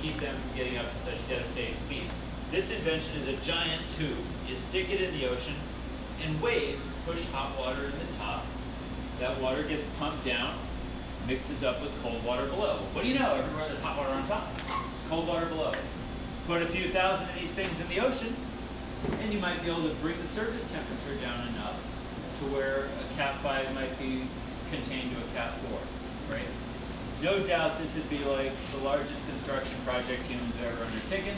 keep them from getting up to such devastating speeds. This invention is a giant tube. You stick it in the ocean, and waves push hot water in the top. That water gets pumped down, mixes up with cold water below. What do you know? Everywhere there's hot water on top. It's cold water below. Put a few thousand of these things in the ocean, and you might be able to bring the surface temperature down enough to where a Cat 5 might be contained to a Cat 4, right? No doubt this would be like the largest construction project humans have ever undertaken,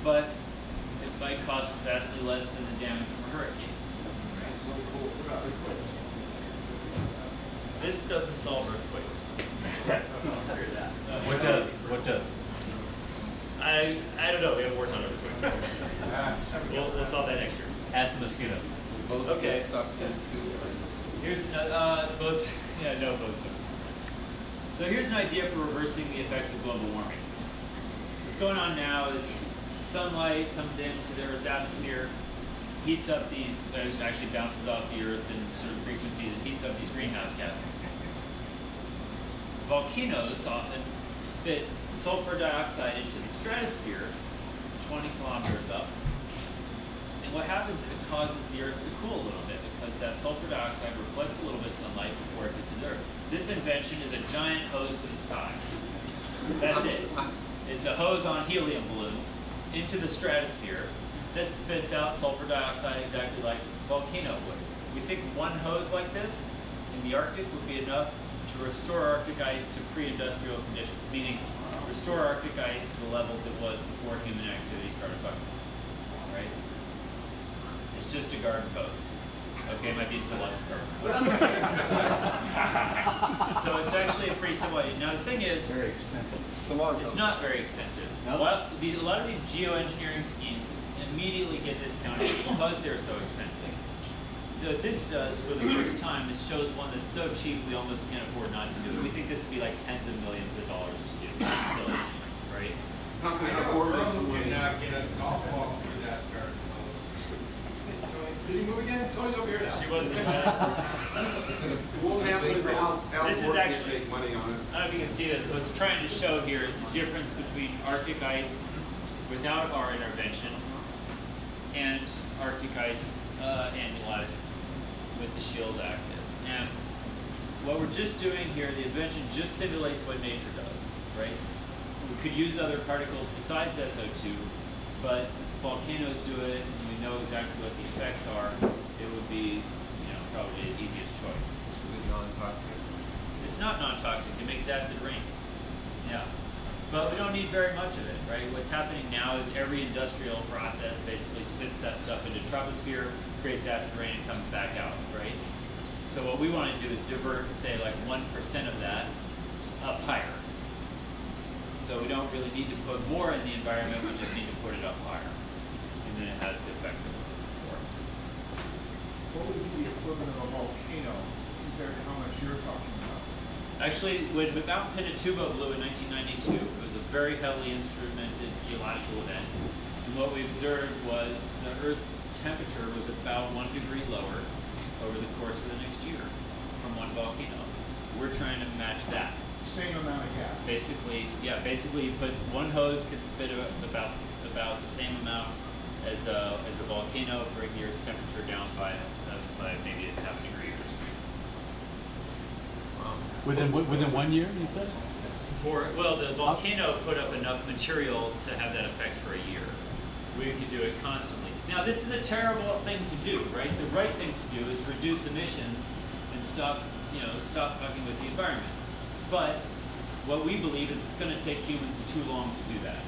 but it might cost vastly less than the damage from a hurricane. This doesn't solve earthquakes. What does? What does? I don't know. We haven't worked on earthquakes. We'll solve that next year. Ask the mosquito. Okay. Here's boats. Yeah, no boats. So here's an idea for reversing the effects of global warming. What's going on now is sunlight comes into the Earth's atmosphere, heats up these, actually bounces off the Earth in certain frequencies and heats up these greenhouse gases. Volcanoes often spit sulfur dioxide into the stratosphere 20 kilometers up. And what happens is it causes the Earth to cool a little bit because that sulfur dioxide reflects a little bit of sunlight before it gets to the Earth. This invention is a giant hose to the sky. That's it. It's a hose on helium balloons into the stratosphere that spits out sulfur dioxide exactly like a volcano would. We think one hose like this in the Arctic would be enough to restore Arctic ice to pre-industrial conditions, meaning restore Arctic ice to the levels it was before human activity started bucking. Right? It's just a garden hose. Okay, it might be a deluxe garden hose. So it's actually a pretty simple idea. Now the thing is, Very expensive. it's not very expensive. No? A lot of these geoengineering schemes immediately get discounted because they're so expensive. What this does for the first time is shows one that's so cheap we almost can't afford not to do it. We think this would be like tens of millions of dollars to do. Right? How can I afford this? Not get a golf ball for that garden hose. Did he move again? Tony's over here now. She wasn't in that. It won't happen for Al This is Gore can't actually, make money on it. I don't know if you can see this. What it's trying to show here is the difference between Arctic ice without our intervention and Arctic ice annualized with the shield active. And what we're just doing here, the invention just simulates what nature does, right? We could use other particles besides SO2, but since volcanoes do it and we know exactly what the effects are, it would be, probably the easiest choice. Is it non-toxic? It's not non-toxic. It makes acid rain. Yeah. But we don't need very much of it, right? What's happening now is every industrial process basically spits that stuff into the troposphere, creates acid rain, and comes back out, right? So what we want to do is divert, say, like 1% of that up higher. So we don't really need to put more in the environment, we just need to put it up higher. And then it has the effect of before. What would be the equivalent of a volcano compared to how much you're talking about? Actually, when Mount Pinatubo blew in 1992, it was a very heavily instrumented geological event. And what we observed was the Earth's temperature was about 1 degree lower over the course of the next year from one volcano. We're trying to match that. Same amount of gas. Basically, yeah. Basically, you put one hose could spit about the same amount as a volcano, bring the Earth's temperature down by maybe a half a degree or so. Within 1 year, you said? Well, the volcano put up enough material to have that effect for a year. We could do it constantly. Now, this is a terrible thing to do, right? The right thing to do is reduce emissions and stop fucking with the environment. But what we believe is it's going to take humans too long to do that.